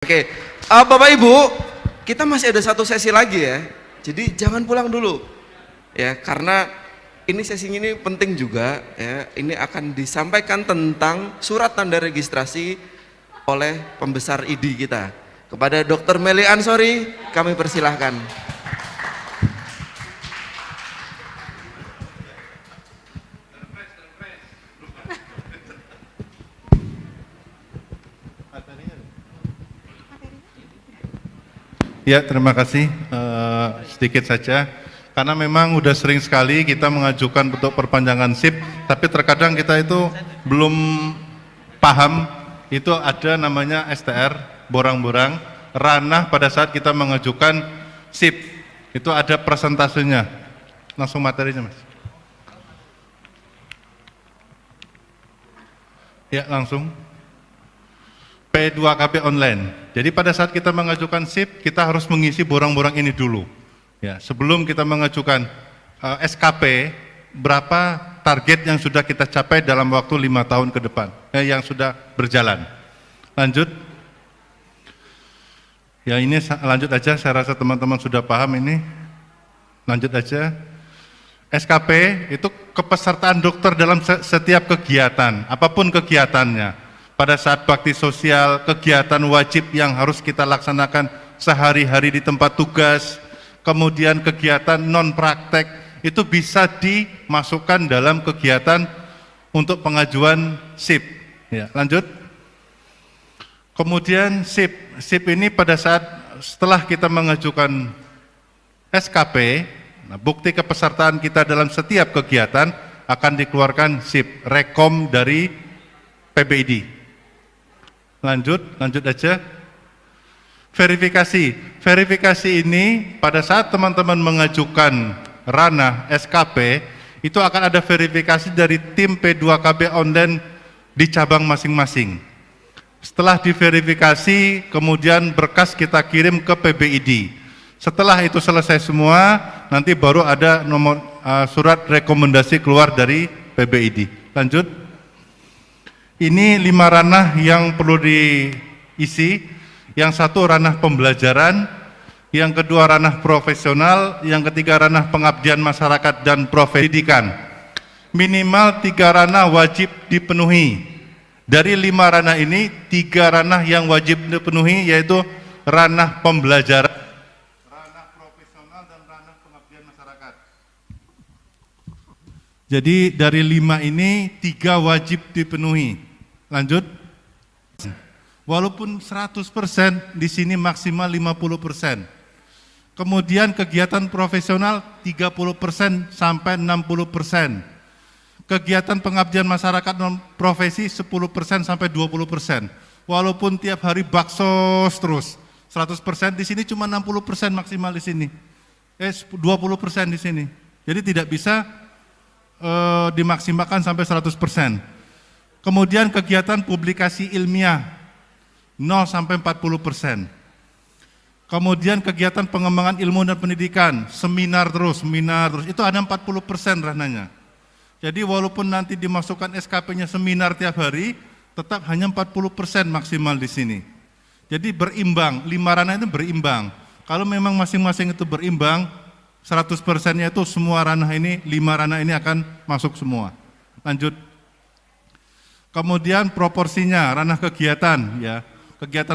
Oke, Bapak Ibu, kita masih ada satu sesi lagi ya. Jadi jangan pulang dulu, ya, karena ini sesi ini penting juga. Ya, ini akan disampaikan tentang surat tanda registrasi oleh pembesar ID kita. Kepada Dr. Meli Ansori, kami persilahkan. Ya, terima kasih. Sedikit saja, karena memang udah sering sekali kita mengajukan bentuk perpanjangan SIP, tapi terkadang kita itu belum paham itu ada namanya STR, borang-borang, ranah pada saat kita mengajukan SIP, itu ada presentasenya. Langsung materinya, Mas. Ya, langsung. P2KB online. Jadi pada saat kita mengajukan SIP, kita harus mengisi borang-borang ini dulu. Ya, sebelum kita mengajukan SKP, berapa target yang sudah kita capai dalam waktu 5 tahun ke depan, yang sudah berjalan. Lanjut. Ya, ini lanjut aja, saya rasa teman-teman sudah paham ini. Lanjut aja. SKP itu kepesertaan dokter dalam setiap kegiatan, apapun kegiatannya. Pada saat bakti sosial, kegiatan wajib yang harus kita laksanakan sehari-hari di tempat tugas, kemudian kegiatan non-praktek, itu bisa dimasukkan dalam kegiatan untuk pengajuan SIP. Ya, lanjut. Kemudian SIP ini pada saat setelah kita mengajukan SKP, bukti kepesertaan kita dalam setiap kegiatan akan dikeluarkan SIP, rekom dari PBID. Lanjut aja. Verifikasi ini pada saat teman-teman mengajukan ranah SKP, itu akan ada verifikasi dari tim P2KB online di cabang masing-masing. Setelah diverifikasi, kemudian berkas kita kirim ke PBID. Setelah itu selesai semua, nanti baru ada nomor surat rekomendasi keluar dari PBID. Lanjut. Ini 5 ranah yang perlu diisi. Yang satu ranah pembelajaran, yang kedua ranah profesional, yang ketiga ranah pengabdian masyarakat dan pendidikan. Minimal 3 ranah wajib dipenuhi. Dari 5 ranah ini, 3 ranah yang wajib dipenuhi yaitu ranah pembelajaran, ranah profesional, dan ranah pengabdian masyarakat. Jadi dari 5 ini 3 wajib dipenuhi. Lanjut. Walaupun 100%, di sini maksimal 50%. Kemudian kegiatan profesional 30% sampai 60%. Kegiatan pengabdian masyarakat non profesi 10% sampai 20%. Walaupun tiap hari baksos terus 100%, di sini cuma 60% maksimal di sini. 20% di sini. Jadi tidak bisa dimaksimalkan sampai 100%. Kemudian kegiatan publikasi ilmiah 0 sampai 40%. Kemudian kegiatan pengembangan ilmu dan pendidikan, seminar terus, itu ada 40% ranahnya. Jadi walaupun nanti dimasukkan SKP-nya seminar tiap hari, tetap hanya 40% maksimal di sini. Jadi berimbang, 5 ranah itu berimbang. Kalau memang masing-masing itu berimbang, 100%-nya itu semua ranah ini, 5 ranah ini akan masuk semua. Lanjut. Kemudian proporsinya, ranah kegiatan, ya, kegiatan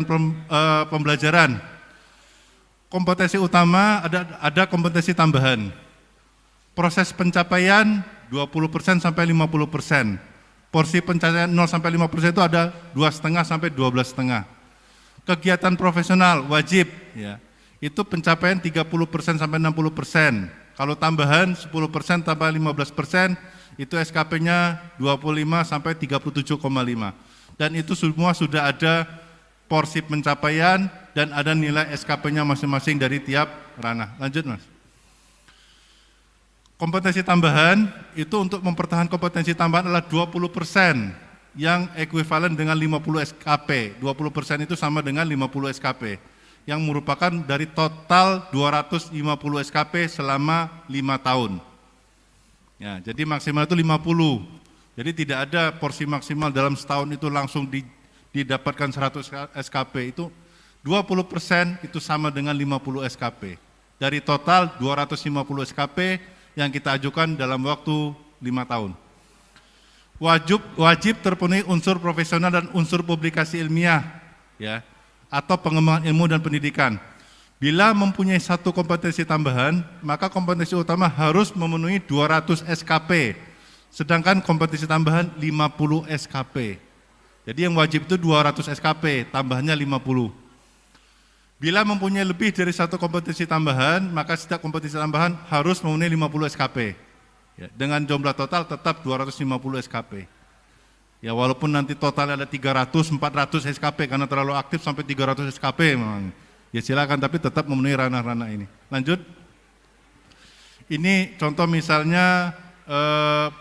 pembelajaran. Kompetensi utama ada kompetensi tambahan. Proses pencapaian 20% sampai 50%. Porsi pencapaian 0 sampai 5% itu ada 2,5 sampai 12,5. Kegiatan profesional wajib, ya, itu pencapaian 30% sampai 60%. Kalau tambahan 10% tambah 15%, itu SKP-nya 25 sampai 37,5. Dan itu semua sudah ada porsi pencapaian dan ada nilai SKP-nya masing-masing dari tiap ranah. Lanjut, Mas. Kompetensi tambahan itu untuk mempertahankan kompetensi tambahan adalah 20% yang ekuivalen dengan 50 SKP. 20% itu sama dengan 50 SKP yang merupakan dari total 250 SKP selama 5 tahun. Ya, jadi maksimal itu 50. Jadi tidak ada porsi maksimal dalam setahun itu langsung didapatkan 100 SKP, itu 20% itu sama dengan 50 SKP. Dari total 250 SKP yang kita ajukan dalam waktu 5 tahun. Wajib terpenuhi unsur profesional dan unsur publikasi ilmiah, ya, atau pengembangan ilmu dan pendidikan. Bila mempunyai satu kompetensi tambahan, maka kompetensi utama harus memenuhi 200 SKP, sedangkan kompetensi tambahan 50 SKP. Jadi yang wajib itu 200 SKP, tambahannya 50. Bila mempunyai lebih dari satu kompetensi tambahan, maka setiap kompetensi tambahan harus memenuhi 50 SKP. Ya, dengan jumlah total tetap 250 SKP. Ya, walaupun nanti total ada 300, 400 SKP karena terlalu aktif sampai 300 SKP memang. Ya silakan, tapi tetap memenuhi ranah-ranah ini. Lanjut. Ini contoh misalnya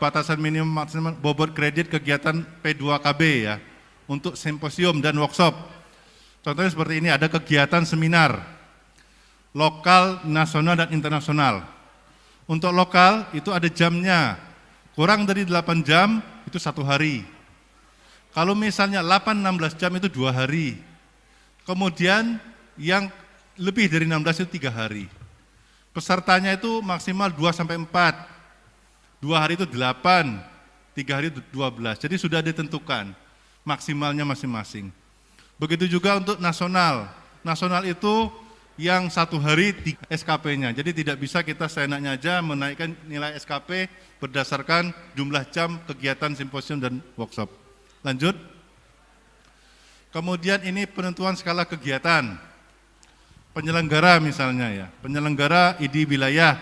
batasan minimum maksimal bobot kredit kegiatan P2KB ya, untuk simposium dan workshop. Contohnya seperti ini, ada kegiatan seminar lokal, nasional, dan internasional. Untuk lokal itu ada jamnya, kurang dari 8 jam itu 1 hari. Kalau misalnya 8-16 jam itu 2 hari. Kemudian yang lebih dari 16 itu 3 hari. Pesertanya itu maksimal 2-4. 2 hari itu 8, 3 hari itu 12. Jadi sudah ditentukan maksimalnya masing-masing. Begitu juga untuk nasional. Nasional itu yang 1 hari SKP-nya. Jadi tidak bisa kita seenaknya aja menaikkan nilai SKP berdasarkan jumlah jam kegiatan simposium dan workshop. Lanjut. Kemudian ini penentuan skala kegiatan. Penyelenggara misalnya ya. Penyelenggara ID wilayah.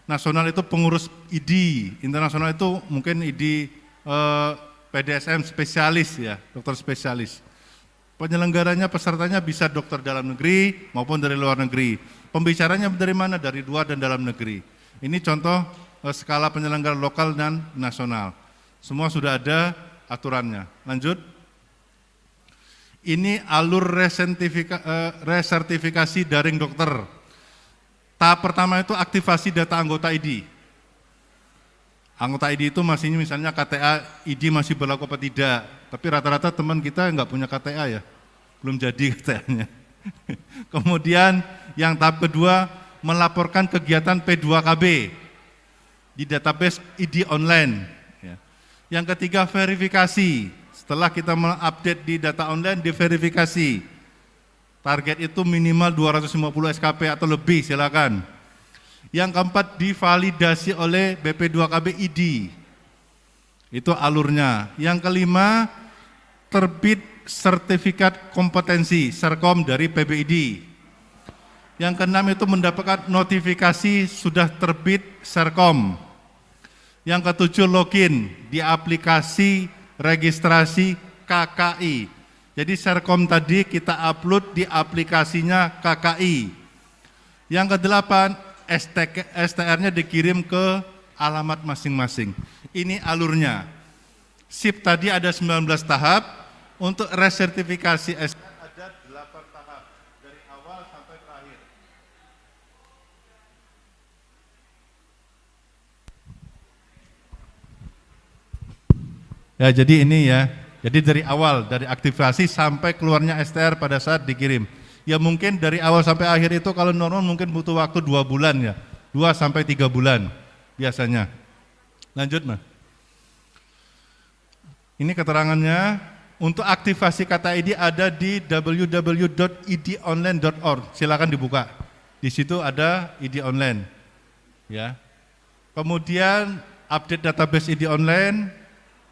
Nasional itu pengurus ID. Internasional itu mungkin ID PDSM spesialis ya, dokter spesialis. Penyelenggaranya, pesertanya bisa dokter dalam negeri maupun dari luar negeri. Pembicaranya dari mana? Dari luar dan dalam negeri. Ini contoh skala penyelenggara lokal dan nasional. Semua sudah ada aturannya. Lanjut. Ini alur resertifikasi daring dokter. Tahap pertama itu aktivasi data anggota ID. Anggota ID itu masih misalnya KTA ID masih berlaku apa tidak. Tapi rata-rata teman kita nggak punya KTA ya, belum jadi KTA-nya. Kemudian yang tahap kedua melaporkan kegiatan P2KB di database ID online. Yang ketiga verifikasi, setelah kita mengupdate di data online diverifikasi. Target itu minimal 250 SKP atau lebih silakan. Yang keempat divalidasi oleh BP2KB ID. Itu alurnya. Yang kelima, terbit sertifikat kompetensi Serkom dari PBID. Yang keenam itu mendapatkan notifikasi sudah terbit Serkom. Yang ketujuh, login di aplikasi registrasi KKI. Jadi Serkom tadi kita upload di aplikasinya KKI. Yang kedelapan, STR-nya dikirim ke alamat masing-masing. Ini alurnya. SIP tadi ada 19 tahap, untuk resertifikasi STR ada 8 tahap, dari awal sampai terakhir. Ya, jadi ini ya, jadi dari awal, dari aktivasi sampai keluarnya STR pada saat dikirim. Ya mungkin dari awal sampai akhir itu kalau normal mungkin butuh waktu 2 bulan ya, 2-3 bulan biasanya. Lanjut Mas. Ini keterangannya, untuk aktivasi kata ID ada di www.idonline.org. Silakan dibuka. Di situ ada ID online. Ya. Kemudian update database ID online,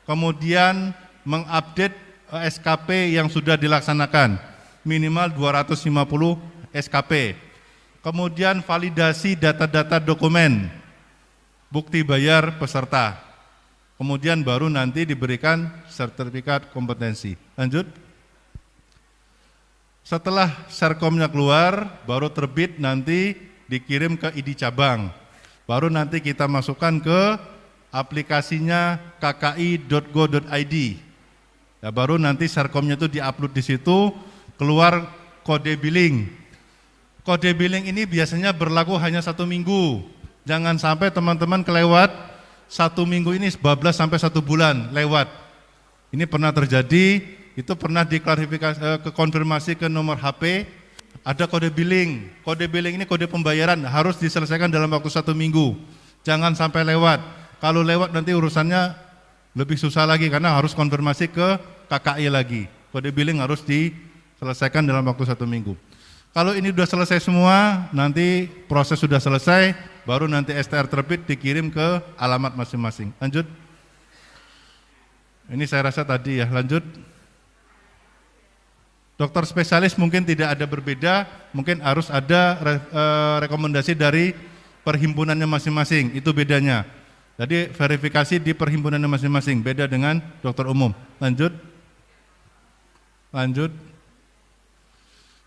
kemudian mengupdate SKP yang sudah dilaksanakan, minimal 250 SKP. Kemudian validasi data-data dokumen, bukti bayar peserta. Kemudian baru nanti diberikan sertifikat kompetensi. Lanjut. Setelah Serkomnya keluar, baru terbit nanti dikirim ke ID cabang. Baru nanti kita masukkan ke aplikasinya kki.go.id. Ya, baru nanti Serkomnya itu diupload di situ, keluar kode billing. Kode billing ini biasanya berlaku hanya 1 minggu. Jangan sampai teman-teman kelewat 1 minggu ini 12 sampai 1 bulan lewat. Ini pernah terjadi, itu pernah diklarifikasi, kekonfirmasi ke nomor HP, Ada kode billing. Kode billing ini kode pembayaran harus diselesaikan dalam waktu 1 minggu. Jangan sampai lewat. Kalau lewat nanti urusannya lebih susah lagi karena harus konfirmasi ke KKI lagi. Kode billing harus diselesaikan dalam waktu 1 minggu. Kalau ini sudah selesai semua, nanti proses sudah selesai, baru nanti STR terbit dikirim ke alamat masing-masing. Lanjut. Ini saya rasa tadi ya, lanjut. Dokter spesialis mungkin tidak ada berbeda, mungkin harus ada rekomendasi dari perhimpunannya masing-masing, itu bedanya. Jadi verifikasi di perhimpunannya masing-masing, beda dengan dokter umum. Lanjut. Lanjut.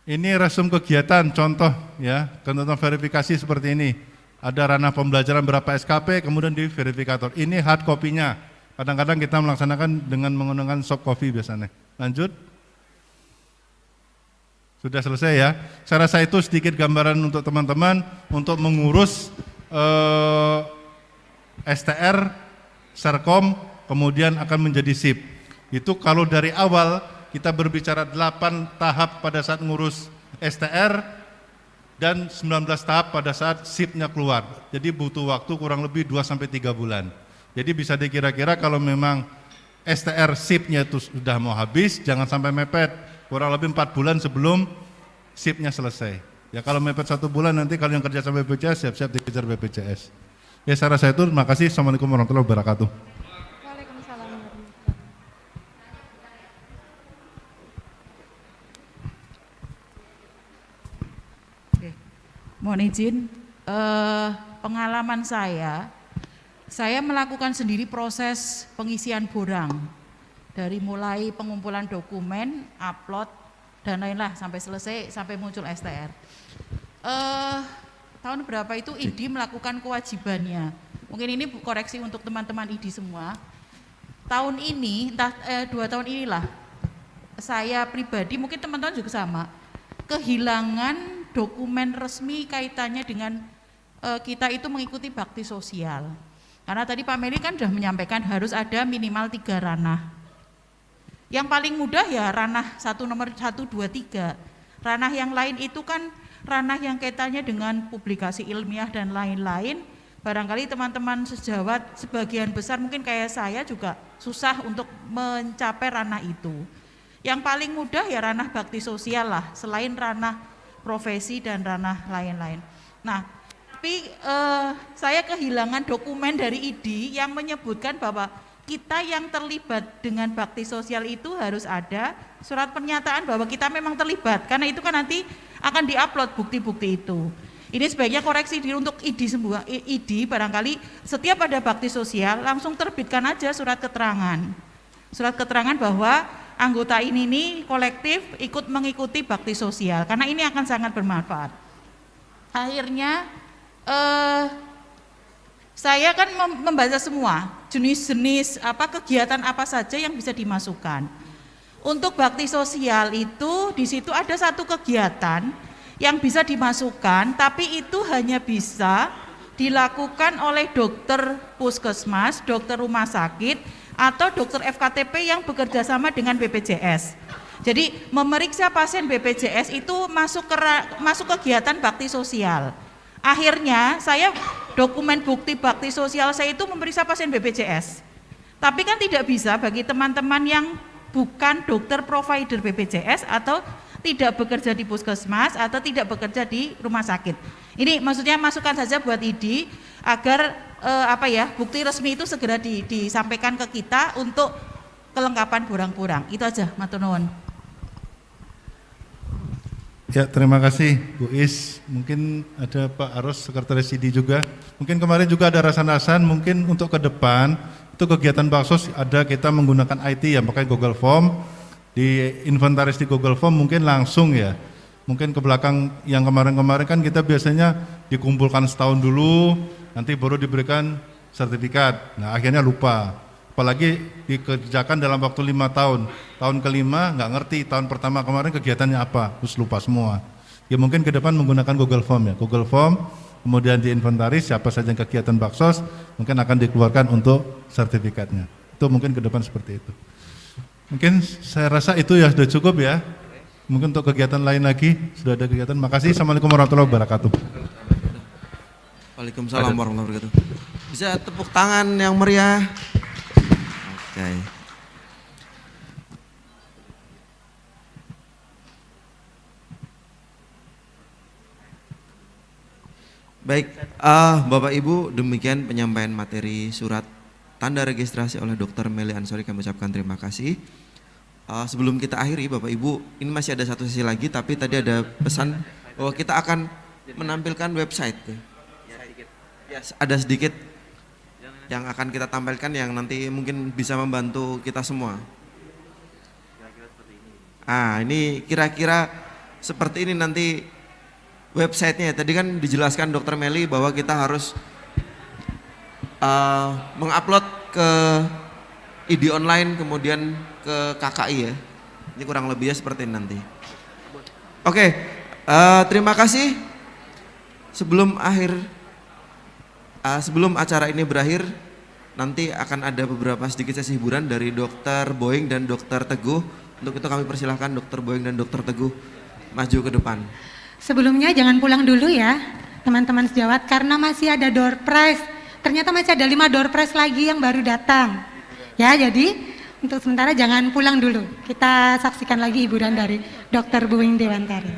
Ini resume kegiatan, contoh ya, ketentuan verifikasi seperti ini. Ada ranah pembelajaran berapa SKP, kemudian di verifikator. Ini hard copy-nya. Kadang-kadang kita melaksanakan dengan menggunakan soft copy biasanya. Lanjut. Sudah selesai ya. Saya rasa itu sedikit gambaran untuk teman-teman untuk mengurus STR, Serkom, kemudian akan menjadi SIP. Itu kalau dari awal kita berbicara 8 tahap pada saat ngurus STR dan 19 tahap pada saat SIP-nya keluar. Jadi butuh waktu kurang lebih 2-3 bulan. Jadi bisa dikira-kira kalau memang STR SIP-nya itu sudah mau habis, jangan sampai mepet. Kurang lebih 4 bulan sebelum SIP-nya selesai. Ya kalau mepet 1 bulan nanti kalau yang kerja sama BPJS siap-siap dikejar BPJS. Ya saya rasa itu, terima kasih. Assalamualaikum warahmatullahi wabarakatuh. Waalaikumsalam. Oke. Mohon izin, pengalaman saya melakukan sendiri proses pengisian borang. Dari mulai pengumpulan dokumen, upload, dan lain-lain sampai selesai, sampai muncul STR. Tahun berapa itu ID melakukan kewajibannya. Mungkin ini koreksi untuk teman-teman ID semua. Tahun ini, 2 tahun inilah, saya pribadi, mungkin teman-teman juga sama, kehilangan dokumen resmi kaitannya dengan kita itu mengikuti bakti sosial. Karena tadi Pak Meli kan sudah menyampaikan harus ada minimal 3 ranah. Yang paling mudah ya ranah nomor 1, 2, 3. Ranah yang lain itu kan ranah yang kaitannya dengan publikasi ilmiah dan lain-lain. Barangkali teman-teman sejawat sebagian besar mungkin kayak saya juga susah untuk mencapai ranah itu. Yang paling mudah ya ranah bakti sosial lah, selain ranah profesi dan ranah lain-lain. Nah, tapi saya kehilangan dokumen dari ID yang menyebutkan bahwa kita yang terlibat dengan bakti sosial itu harus ada surat pernyataan bahwa kita memang terlibat, karena itu kan nanti akan diupload bukti-bukti itu. Ini sebaiknya koreksi diri untuk ID semua. ID barangkali setiap ada bakti sosial langsung terbitkan aja surat keterangan. Surat keterangan bahwa anggota ini kolektif ikut mengikuti bakti sosial, karena ini akan sangat bermanfaat. Akhirnya saya kan membaca semua jenis-jenis kegiatan apa saja yang bisa dimasukkan. Untuk bakti sosial itu di situ ada satu kegiatan yang bisa dimasukkan, tapi itu hanya bisa dilakukan oleh dokter puskesmas, dokter rumah sakit, atau dokter FKTP yang bekerja sama dengan BPJS. Jadi memeriksa pasien BPJS itu masuk kegiatan bakti sosial. Akhirnya saya dokumen bukti bakti sosial saya itu memeriksa pasien BPJS. Tapi kan tidak bisa bagi teman-teman yang bukan dokter provider BPJS atau tidak bekerja di puskesmas atau tidak bekerja di rumah sakit. Ini maksudnya masukkan saja buat ID agar bukti resmi itu segera disampaikan ke kita untuk kelengkapan borang-borang. Itu aja, matur nuwun. Ya, terima kasih Bu Is. Mungkin ada Pak Aros, Sekretaris ID juga. Mungkin kemarin juga ada rasan-rasan, mungkin untuk ke depan, itu kegiatan baksos ada kita menggunakan IT ya, pakai Google Form, di inventaris di Google Form mungkin langsung ya. Mungkin ke belakang yang kemarin-kemarin kan kita biasanya dikumpulkan setahun dulu, nanti baru diberikan sertifikat. Nah akhirnya lupa. Apalagi dikerjakan dalam waktu 5 tahun. Tahun kelima nggak ngerti, tahun pertama kemarin kegiatannya apa, terus lupa semua. Ya mungkin ke depan menggunakan Google Form ya. Google Form, kemudian di inventaris siapa saja yang kegiatan baksos, mungkin akan dikeluarkan untuk sertifikatnya. Itu mungkin ke depan seperti itu. Mungkin saya rasa itu ya sudah cukup ya. Mungkin untuk kegiatan lain lagi, sudah ada kegiatan. Makasih. Assalamualaikum warahmatullahi wabarakatuh. Waalaikumsalam warahmatullahi wabarakatuh. Bisa tepuk tangan yang meriah. Oke. Baik, Bapak Ibu, demikian penyampaian materi surat tanda registrasi oleh Dr. Meli Ansori. Kami ucapkan terima kasih. Sebelum kita akhiri Bapak Ibu, ini masih ada satu sesi lagi, tapi tadi ada pesan bahwa kita akan menampilkan website. Ya, ada sedikit yang akan kita tampilkan yang nanti mungkin bisa membantu kita semua. Ini kira-kira seperti ini nanti websitenya. Tadi kan dijelaskan Dr. Meli bahwa kita harus mengupload ke ID online kemudian ke KKI ya. Ini kurang lebihnya seperti ini nanti. Oke, terima kasih. Sebelum acara ini berakhir, nanti akan ada beberapa sedikit sesi hiburan dari Dr. Boeing dan Dr. Teguh. Untuk itu kami persilahkan Dr. Boeing dan Dr. Teguh maju ke depan. Sebelumnya jangan pulang dulu ya teman-teman sejawat, karena masih ada door prize. Ternyata masih ada 5 door prize lagi yang baru datang. Ya, jadi untuk sementara jangan pulang dulu. Kita saksikan lagi hiburan dari Dr. Boeing Dewantari.